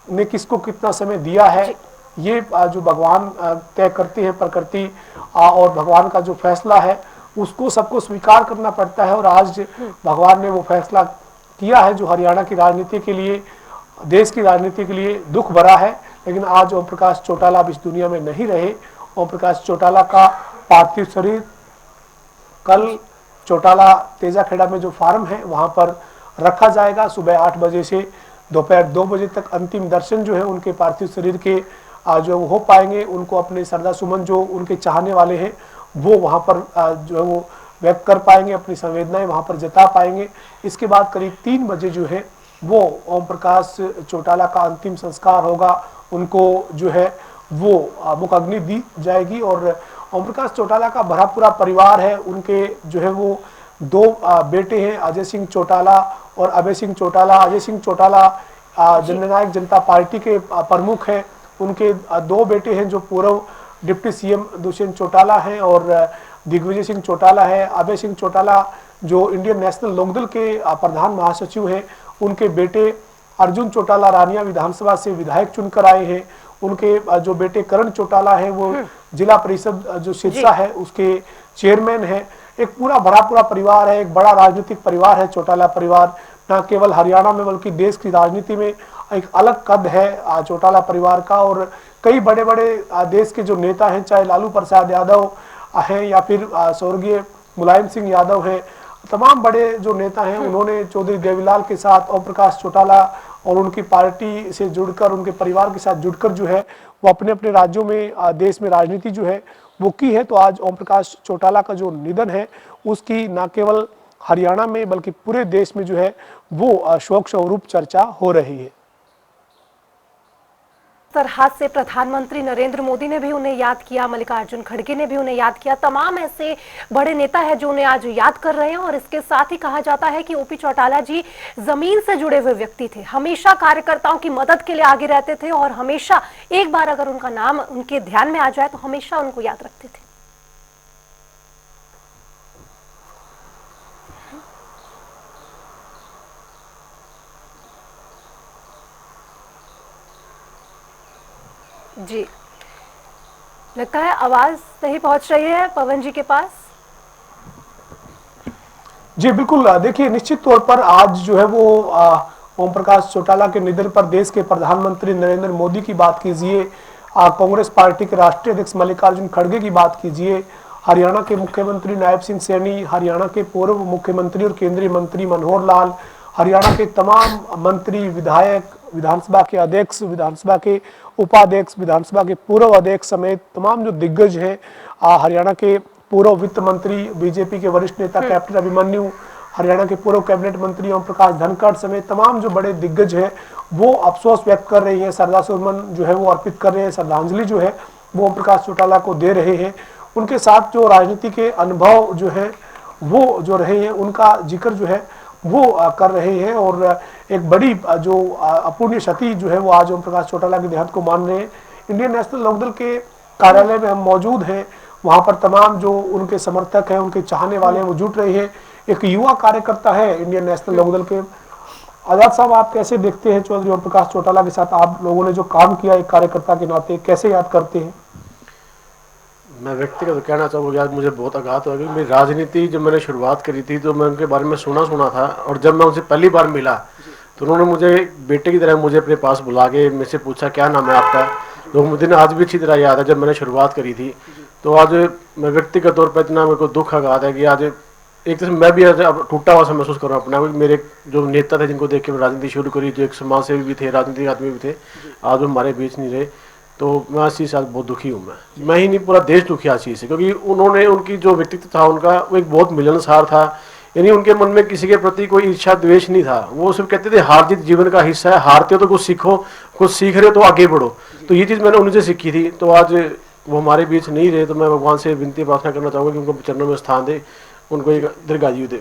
ने किसको कितना समय दिया है ये जो भगवान तय करते हैं, प्रकृति और भगवान का जो फैसला है उसको सबको स्वीकार करना पड़ता है। और आज भगवान ने वो फैसला किया है जो हरियाणा की राजनीति के लिए, देश की राजनीति के लिए दुख भरा है। लेकिन आज ओम प्रकाश चौटाला अब इस दुनिया में नहीं रहे। ओम प्रकाश चौटाला का पार्थिव शरीर कल चौटाला तेजाखेड़ा में जो फार्म है वहां पर रखा जाएगा। सुबह 8 बजे से दोपहर 2 बजे तक अंतिम दर्शन जो है उनके पार्थिव शरीर के जो हो पाएंगे। उनको अपने श्रद्धा सुमन जो उनके चाहने वाले हैं वो वहां पर जो है वो व्यक्त कर पाएंगे, अपनी संवेदनाएं वहां पर जता पाएंगे। इसके बाद करीब 3 बजे जो है वो ओम प्रकाश चौटाला का अंतिम संस्कार होगा। उनको जो है वो मुख अग्नि दी जाएगी। और ओम प्रकाश चौटाला का भरा पूरा परिवार है। उनके जो है वो 2 बेटे हैं, अजय सिंह चौटाला और अभय सिंह चौटाला। अजय सिंह चौटाला जननायक जनता पार्टी के प्रमुख हैं। उनके 2 बेटे हैं जो पूर्व डिप्टी सीएम दुष्यंत चौटाला हैं और दिग्विजय सिंह चौटाला है। अभय सिंह चौटाला जो इंडियन नेशनल लोकदल के प्रधान महासचिव हैं, उनके बेटे अर्जुन चौटाला रानिया विधानसभा से विधायक चुनकर आए हैं। उनके जो बेटे करण चौटाला है वो जिला परिषद जो सिरसा है उसके चेयरमैन है। एक पूरा भरा पूरा परिवार है, एक बड़ा राजनीतिक परिवार है चौटाला परिवार। न केवल हरियाणा में बल्कि देश की राजनीति में एक अलग कद है चौटाला परिवार का। और कई बड़े बड़े देश के जो नेता हैं, चाहे लालू प्रसाद यादव हैं या फिर स्वर्गीय मुलायम सिंह यादव हैं, तमाम बड़े जो नेता हैं उन्होंने चौधरी देवीलाल के साथ ओम प्रकाश चौटाला और उनकी पार्टी से जुड़कर, उनके परिवार के साथ जुड़कर जो है वो अपने अपने राज्यों में देश में राजनीति जो है वो की है। तो आज ओम प्रकाश चौटाला का जो निधन है उसकी न केवल हरियाणा में बल्कि पूरे देश में जो है वो शोक स्वरूप चर्चा हो रही है। तरह से प्रधानमंत्री नरेंद्र मोदी ने भी उन्हें याद किया, मल्लिकार्जुन खड़गे ने भी उन्हें याद किया। तमाम ऐसे बड़े नेता हैं जो उन्हें आज याद कर रहे हैं। और इसके साथ ही कहा जाता है कि ओपी चौटाला जी जमीन से जुड़े हुए व्यक्ति थे, हमेशा कार्यकर्ताओं की मदद के लिए आगे रहते थे और हमेशा एक बार अगर उनका नाम उनके ध्यान में आ जाए तो हमेशा उनको याद रखते थे। जी, लगता है आवाज सही पहुंच रही है पवन जी के पास। जी बिल्कुल, देखिए निश्चित तौर पर आज जो है वो ओम प्रकाश चौटाला के निधन पर देश के प्रधानमंत्री नरेंद्र मोदी की बात कीजिए, कांग्रेस पार्टी के राष्ट्रीय अध्यक्ष मल्लिकार्जुन खड़गे की बात कीजिए, हरियाणा के मुख्यमंत्री नायब सिंह सैनी, हरियाणा के पूर्व मुख्यमंत्री और केंद्रीय मंत्री मनोहर लाल, हरियाणा के तमाम मंत्री, विधायक, विधानसभा के अध्यक्ष, विधानसभा के उपाध्यक्ष, विधानसभा के पूर्व अध्यक्ष समेत तमाम जो दिग्गज हैं, हरियाणा के पूर्व वित्त मंत्री, बीजेपी के वरिष्ठ नेता कैप्टन अभिमन्यु, हरियाणा के पूर्व कैबिनेट मंत्री ओम प्रकाश धनखड़ समेत तमाम जो बड़े दिग्गज हैं वो अफसोस व्यक्त कर रही है, श्रद्धा सुमन जो है वो अर्पित कर रहे हैं, श्रद्धांजलि जो है वो ओम प्रकाश चौटाला को दे रहे हैं। उनके साथ जो राजनीति के अनुभव जो है वो जो रहे हैं उनका जिक्र जो है वो कर रहे हैं और एक बड़ी जो अपूर्णीय क्षति जो है वो आज ओम प्रकाश चौटाला के देहांत को मान रहे हैं। इंडियन नेशनल लोकदल के कार्यालय में हम मौजूद हैं, वहां पर तमाम जो उनके समर्थक हैं, उनके चाहने वाले हैं, वो जुट रहे हैं। एक युवा कार्यकर्ता है इंडियन नेशनल लोकदल के। आजाद साहब, आप कैसे देखते हैं चौधरी ओम प्रकाश चौटाला के साथ आप लोगों ने जो काम किया एक कार्यकर्ता के नाते, कैसे याद करते हैं? मैं व्यक्तिगत कहना चाहूँगा, आज मुझे बहुत आघात हुआ क्योंकि मेरी राजनीति जब मैंने शुरुआत करी थी तो मैं उनके बारे में सुना था और जब मैं उनसे पहली बार मिला तो उन्होंने मुझे बेटे की तरह मुझे अपने पास बुला के मुझसे पूछा क्या नाम है आपका। तो मुझे आज भी अच्छी तरह याद है जब मैंने शुरुआत करी थी। तो आज मैं व्यक्तिगत तौर पर इतना मेरे को दुख आघात है कि आज एक तरह मैं भी अब टूटा हुआ सा महसूस कर रहा हूँ अपना। मेरे जो नेता थे जिनको देख के मैं राजनीति शुरू करी, जो एक समाज सेवी भी थे, राजनीतिक आदमी भी थे, आज वो हमारे बीच नहीं रहे। तो मैं इस चीज़ से आज बहुत दुखी हूँ। मैं ही नहीं, पूरा देश दुखी है इस चीज़ से, क्योंकि उन्होंने उनकी जो व्यक्तित्व था उनका वो एक बहुत मिलनसार था। यानी उनके मन में किसी के प्रति कोई ईर्ष्या द्वेष नहीं था। वो सिर्फ कहते थे हार जीत जीवन का हिस्सा है, हारते हो तो कुछ सीखो, कुछ सीख रहे हो तो आगे बढ़ो। तो ये चीज़ मैंने उनसे सीखी थी। तो आज वो हमारे बीच नहीं रहे तो मैं भगवान से विनती प्रार्थना करना चाहूँगा कि उनको चरणों में स्थान दे, उनको एक दीर्घायु दे।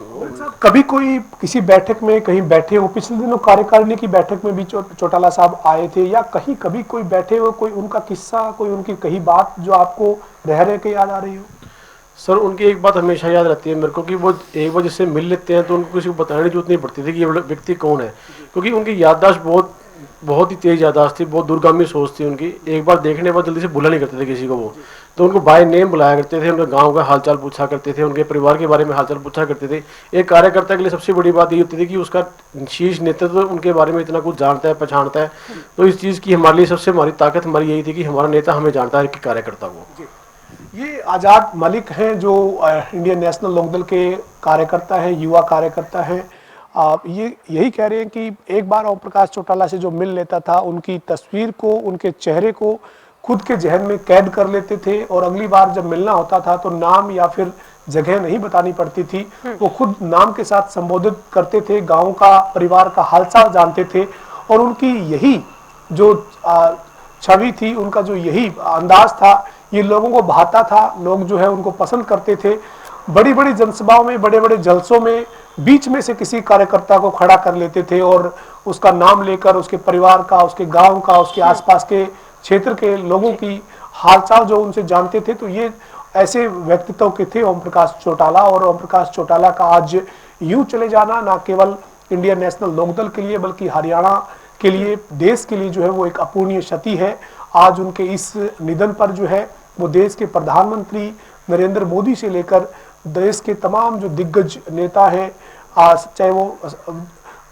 कभी कोई किसी बैठक में कहीं बैठे हो, पिछले दिनों कार्यकारिणी की बैठक में भी चौटाला साहब आए थे, या कहीं कभी कोई बैठे हो, कोई उनका किस्सा, कोई उनकी कही बात जो आपको रह के याद आ रही हो? सर, उनकी एक बात हमेशा याद रहती है मेरे को कि वो एक बार जिससे मिल लेते हैं तो उनको किसी को बताने की जरूरत नहीं पड़ती थी कि ये व्यक्ति कौन है, क्योंकि उनकी याददाश्त बहुत ही तेज याददाश्त थी, बहुत दूरगामी सोच थी उनकी। एक बार देखने के बाद जल्दी से भूला नहीं करते थे किसी को वो। तो उनको बाय नेम बुलाया करते थे, उनके गांव का हालचाल पूछा करते थे, उनके परिवार के बारे में हालचाल पूछा करते थे। एक कार्यकर्ता के लिए सबसे बड़ी बात ये होती थी कि उसका शीर्ष नेतृत्व उनके बारे में इतना कुछ जानता है, पहचानता है। तो इस चीज़ की हमारे लिए सबसे हमारी ताकत हमारी यही थी कि हमारा नेता हमें जानता है कि कार्यकर्ता को। ये आज़ाद मलिक हैं जो इंडियन नेशनल लोकदल के कार्यकर्ता हैं, युवा कार्यकर्ता हैं। ये यही कह रहे हैं कि एक बार ओम प्रकाश चौटाला से जो मिल लेता था, उनकी तस्वीर को, उनके चेहरे को खुद के जहन में कैद कर लेते थे और अगली बार जब मिलना होता था तो नाम या फिर जगह नहीं बतानी पड़ती थी, वो खुद नाम के साथ संबोधित करते थे, गांव का, परिवार का हालचाल जानते थे। और उनकी यही जो छवि थी, उनका जो यही अंदाज था, ये लोगों को भाता था। लोग जो है उनको पसंद करते थे। बड़ी बड़ी जनसभाओं में, बड़े बड़े जलसों में बीच में से किसी कार्यकर्ता को खड़ा कर लेते थे और उसका नाम लेकर उसके परिवार का, उसके गांव का, उसके आसपास के क्षेत्र के लोगों की हालचाल जो उनसे जानते थे। तो ये ऐसे व्यक्तित्व के थे ओम प्रकाश चौटाला। और ओम प्रकाश चौटाला का आज यूं चले जाना ना केवल इंडियन नेशनल लोकदल के लिए बल्कि हरियाणा के लिए, देश के लिए जो है वो एक अपूर्णीय क्षति है। आज उनके इस निधन पर जो है वो देश के प्रधानमंत्री नरेंद्र मोदी से लेकर देश के तमाम जो दिग्गज नेता हैं, चाहे वो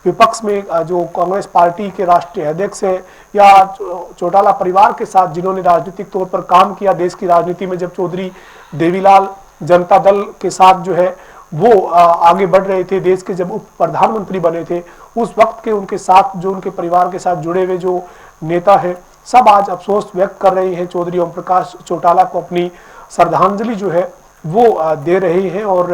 विपक्ष में जो कांग्रेस पार्टी के राष्ट्रीय अध्यक्ष है या चौटाला परिवार के साथ जिन्होंने राजनीतिक तौर पर काम किया देश की राजनीति में, जब चौधरी देवीलाल जनता दल के साथ जो है वो आगे बढ़ रहे थे, देश के जब उप प्रधानमंत्री बने थे, उस वक्त के उनके साथ जो उनके परिवार के साथ जुड़े हुए जो नेता हैं, सब आज अफसोस व्यक्त कर रहे हैं। चौधरी ओम प्रकाश चौटाला को अपनी श्रद्धांजलि जो है वो दे रहे हैं और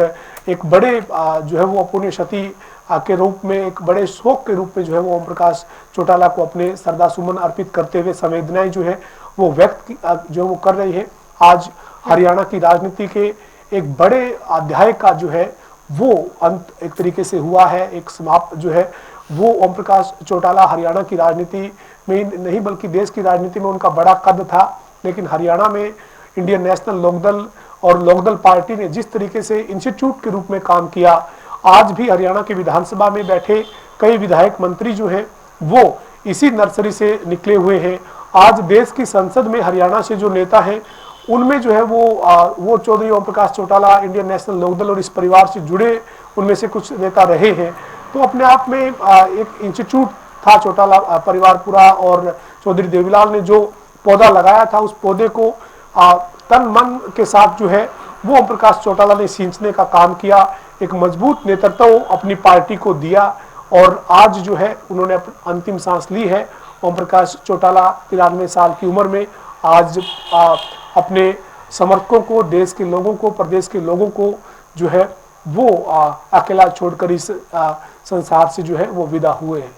एक बड़े जो है वो अपूर्णीय क्षति के रूप में, एक बड़े शोक के रूप में जो है वो ओम प्रकाश चौटाला को अपने श्रद्धा सुमन अर्पित करते हुए संवेदनाएं जो है वो व्यक्त जो वो कर रही है। आज हरियाणा की राजनीति के एक बड़े अध्याय का जो है वो अंत एक तरीके से हुआ है, एक समाप्त जो है वो ओम प्रकाश चौटाला हरियाणा की राजनीति में नहीं बल्कि देश की राजनीति में उनका बड़ा कद था। लेकिन हरियाणा में इंडियन नेशनल लोकदल और लोकदल पार्टी ने जिस तरीके से इंस्टीट्यूट के रूप में काम किया, आज भी हरियाणा की विधानसभा में बैठे कई विधायक मंत्री जो हैं वो इसी नर्सरी से निकले हुए हैं। आज देश की संसद में हरियाणा से जो नेता हैं उनमें जो है वो चौधरी ओम प्रकाश चौटाला इंडियन नेशनल लोकदल और इस परिवार से जुड़े उनमें से कुछ नेता रहे हैं। तो अपने आप में एक इंस्टीट्यूट था चौटाला परिवार पूरा। और चौधरी देवीलाल ने जो पौधा लगाया था उस पौधे को तन मन के साथ जो है वो ओम प्रकाश चौटाला ने सींचने का काम किया, एक मजबूत नेतृत्व अपनी पार्टी को दिया और आज जो है उन्होंने अंतिम सांस ली है। ओम प्रकाश चौटाला 93 साल की उम्र में आज अपने समर्थकों को, देश के लोगों को, प्रदेश के लोगों को जो है वो अकेला छोड़कर इस संसार से जो है वो विदा हुए हैं।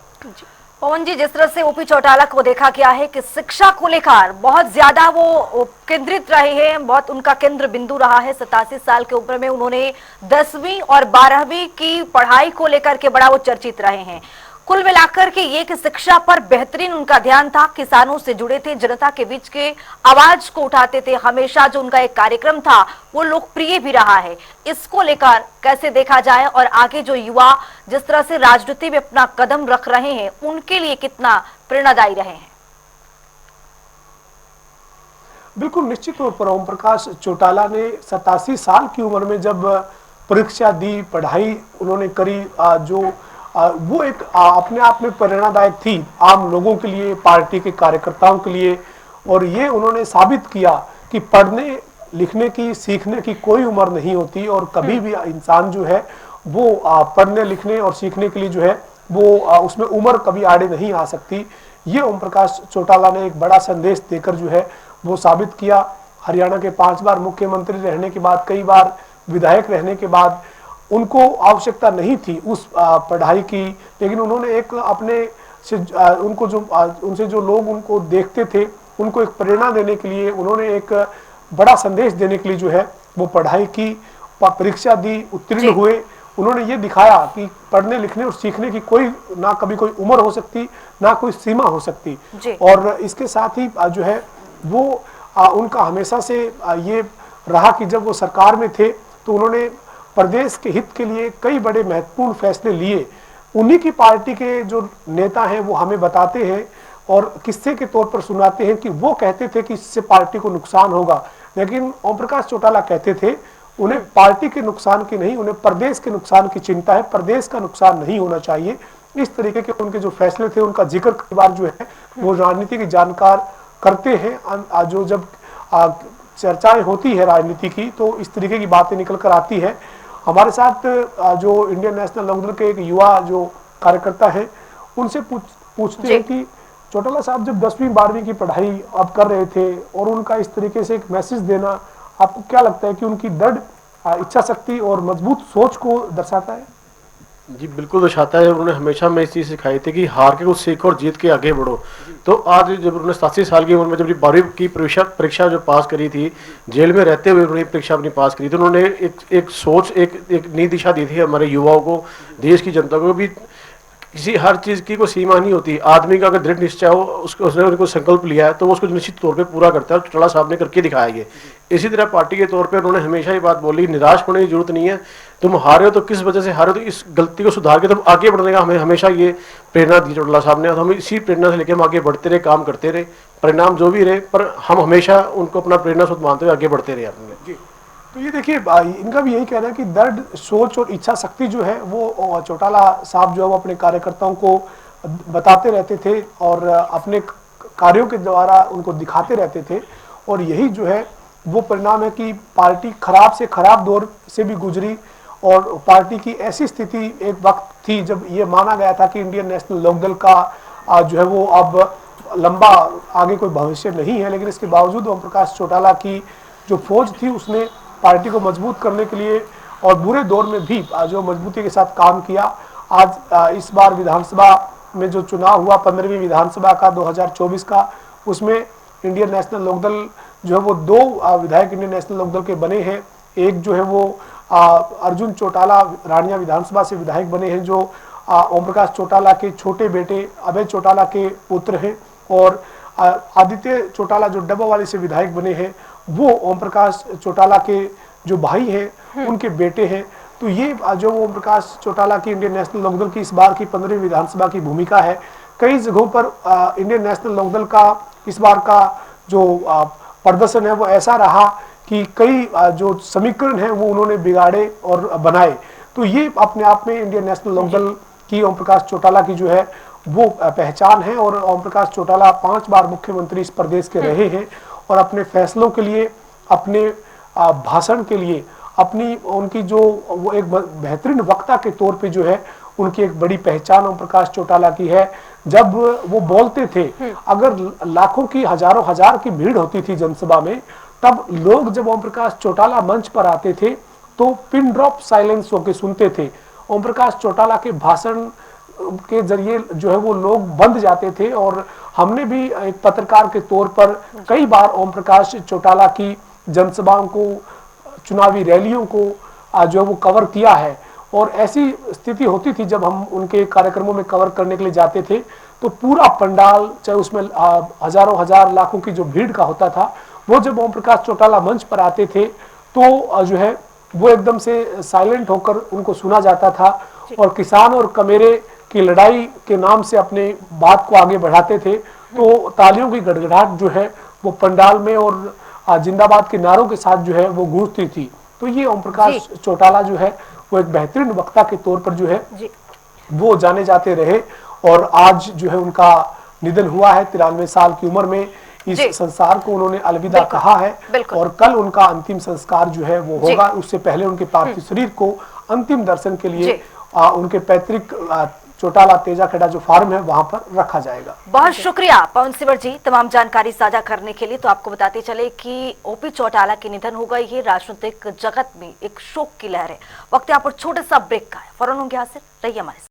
पवन जी, जिस तरह से ओपी चौटाला को देखा गया है कि शिक्षा को लेकर बहुत ज्यादा वो केंद्रित रहे हैं, बहुत उनका केंद्र बिंदु रहा है। 87 साल के उम्र में उन्होंने 10वीं और 12वीं की पढ़ाई को लेकर के बड़ा वो चर्चित रहे हैं। कुल मिलाकर के ये कि शिक्षा पर बेहतरीन उनका ध्यान था, किसानों से जुड़े थे, जनता के बीच के आवाज को उठाते थे। हमेशा जो उनका एक कार्यक्रम था वो लोकप्रिय भी रहा है। इसको लेकर कैसे देखा जाए और आगे जो युवा जिस तरह से राजनीति में अपना कदम रख रहे हैं उनके लिए कितना प्रेरणादायी रहे हैं? बिल्कुल निश्चित तौर पर ओम प्रकाश चौटाला ने 87 साल की उम्र में जब परीक्षा दी, पढ़ाई उन्होंने करी, जो वो एक अपने आप में प्रेरणादायक थी आम लोगों के लिए, पार्टी के कार्यकर्ताओं के लिए। और ये उन्होंने साबित किया कि पढ़ने लिखने की, सीखने की कोई उम्र नहीं होती और कभी भी इंसान जो है वो पढ़ने लिखने और सीखने के लिए जो है वो उसमें उम्र कभी आड़े नहीं आ सकती। ये ओम प्रकाश चौटाला ने एक बड़ा संदेश देकर जो है वो साबित किया। हरियाणा के 5 बार मुख्यमंत्री रहने के बाद, कई बार विधायक रहने के बाद उनको आवश्यकता नहीं थी उस पढ़ाई की, लेकिन उन्होंने एक अपने से उनको जो उनसे जो लोग उनको देखते थे उनको एक प्रेरणा देने के लिए, उन्होंने एक बड़ा संदेश देने के लिए जो है वो पढ़ाई की, परीक्षा दी, उत्तीर्ण हुए। उन्होंने ये दिखाया कि पढ़ने लिखने और सीखने की कोई ना कभी कोई उम्र हो सकती, ना कोई सीमा हो सकती। और इसके साथ ही जो है वो उनका हमेशा से ये रहा कि जब वो सरकार में थे तो उन्होंने प्रदेश के हित के लिए कई बड़े महत्वपूर्ण फैसले लिए। उन्हीं की पार्टी के जो नेता हैं वो हमें बताते हैं और किस्से के तौर पर सुनाते हैं कि वो कहते थे कि इससे पार्टी को नुकसान होगा, लेकिन ओम प्रकाश चौटाला कहते थे उन्हें पार्टी के नुकसान की नहीं, उन्हें प्रदेश के नुकसान की चिंता है, प्रदेश का नुकसान नहीं होना चाहिए। इस तरीके के उनके जो फैसले थे उनका जिक्र कई बार जो है वो राजनीति के जानकार करते हैं। जो जब चर्चाएं होती है राजनीति की तो इस तरीके की बातें निकल कर आती है। हमारे साथ जो इंडियन नेशनल लोकदल के एक युवा जो कार्यकर्ता हैं उनसे पूछते हैं कि चौटाला साहब जब 10वीं 12वीं की पढ़ाई अब कर रहे थे और उनका इस तरीके से एक मैसेज देना, आपको क्या लगता है कि उनकी दृढ़ इच्छा शक्ति और मजबूत सोच को दर्शाता है? जी बिल्कुल दर्शाता है। उन्होंने हमेशा हमें इस चीज़ सिखाई थी कि हार के कुछ सीखो और जीत के आगे बढ़ो। तो आज जब उन्होंने 87 साल की उम्र में जब 12वीं की परीक्षा जो पास करी थी, जेल में रहते हुए उन्होंने परीक्षा अपनी पास करी, तो उन्होंने एक सोच, एक नई दिशा दी थी हमारे युवाओं को, देश की जनता को भी। किसी हर चीज़ की कोई सीमा नहीं होती। आदमी का अगर दृढ़ निश्चय हो, उसने उनको संकल्प लिया है तो वो उसको निश्चित तौर पे पूरा करता है। चौटाला साहब ने करके दिखाया ये। इसी तरह पार्टी के तौर पे उन्होंने हमेशा ये बात बोली, निराश होने की जरूरत नहीं है। तुम हारे हो तो किस वजह से हारे हो, तो इस गलती को सुधार के तुम आगे बढ़ने का हमें हमेशा ये प्रेरणा दी चौटाला साहब ने। हम इसी प्रेरणा से लेकर हम आगे बढ़ते रहे, काम करते रहे, परिणाम जो भी रहे, पर हम हमेशा उनको अपना प्रेरणा स्रोत मानते हुए आगे बढ़ते रहे अपने। तो ये देखिए इनका भी यही कहना है कि दृढ़ सोच और इच्छा शक्ति जो है वो चौटाला साहब जो है वो अपने कार्यकर्ताओं को बताते रहते थे और अपने कार्यों के द्वारा उनको दिखाते रहते थे। और यही जो है वो परिणाम है कि पार्टी खराब से खराब दौर से भी गुजरी और पार्टी की ऐसी स्थिति एक वक्त थी जब ये माना गया था कि इंडियन नेशनल लोकदल का जो है वो अब लंबा आगे कोई भविष्य नहीं है। लेकिन इसके बावजूद ओम प्रकाश चौटाला की जो फौज थी उसने पार्टी को मजबूत करने के लिए और बुरे दौर में भी जो मजबूती के साथ काम किया। आज इस बार विधानसभा में जो चुनाव हुआ 15वीं विधानसभा का 2024 का, उसमें इंडियन नेशनल लोकदल जो है वो 2 विधायक इंडियन नेशनल लोकदल के बने हैं। एक जो है वो अर्जुन चौटाला रानिया विधानसभा से विधायक बने हैं, जो ओम प्रकाश चौटाला के छोटे बेटे अभय चौटाला के पुत्र हैं। और आदित्य चौटाला जो डब्बावाली से विधायक बने हैं वो ओम प्रकाश चौटाला के जो भाई हैं उनके बेटे हैं। तो ये जो ओम प्रकाश चौटाला की इंडियन नेशनल लोकदल की इस बार की 15वीं विधानसभा की भूमिका है। कई जगहों पर इंडियन नेशनल लोकदल का इस बार का जो प्रदर्शन है वो ऐसा रहा कि कई जो समीकरण है वो उन्होंने बिगाड़े और बनाए। तो ये अपने आप में इंडियन नेशनल लोकदल की ओम प्रकाश चौटाला की जो है वो पहचान है। और ओम प्रकाश चौटाला 5 बार मुख्यमंत्री इस प्रदेश के रहे हैं और अपने फैसलों के लिए, अपने भाषण के लिए, अपनी उनकी जो वो एक बेहतरीन वक्ता के तौर पे जो है उनकी एक बड़ी पहचान ओम प्रकाश चौटाला की है। जब वो बोलते थे, अगर लाखों की हजारों हजार की भीड़ होती थी जनसभा में, तब लोग जब ओम प्रकाश चौटाला मंच पर आते थे तो पिन ड्रॉप साइलेंस होकर सुनते थे। ओम प्रकाश चौटाला के भाषण के जरिए जो है वो लोग बंध जाते थे। और हमने भी एक पत्रकार के तौर पर कई बार ओम प्रकाश चौटाला की जनसभाओं को, चुनावी रैलियों को जो है वो कवर किया है। और ऐसी स्थिति होती थी जब हम उनके कार्यक्रमों में कवर करने के लिए जाते थे तो पूरा पंडाल, चाहे उसमें हजारों हजार लाखों की जो भीड़ का होता था, वो जब ओम प्रकाश चौटाला मंच पर आते थे तो जो है वो एकदम से साइलेंट होकर उनको सुना जाता था और किसान और कमेरे की लड़ाई के नाम से अपने बात को आगे बढ़ाते थे तो तालियों की गड़गड़ाहट जो है वो पंडाल में और जिंदाबाद के नारों के साथ जो है वो गूंजती थी। तो ये ओम प्रकाश चौटाला जो है वो एक बेहतरीन वक्ता के तौर पर जो है वो जाने जाते रहे और आज जो है उनका निधन हुआ है 93 साल की उम्र में। इस संसार को उन्होंने अलविदा कहा है और कल उनका अंतिम संस्कार जो है वो होगा। उससे पहले उनके पार्थिव शरीर को अंतिम दर्शन के लिए उनके पैतृक चौटाला तेजाखेड़ा जो फार्म है वहां पर रखा जाएगा। बहुत शुक्रिया पवन सिवर जी तमाम जानकारी साझा करने के लिए। तो आपको बताते चले कि ओपी चौटाला के निधन हो गई है, राजनीतिक जगत में एक शोक की लहर है। वक्त यहाँ पर छोटे सा ब्रेक का है, फौरन होंगे हाजिर, रहिए हमारे साथ।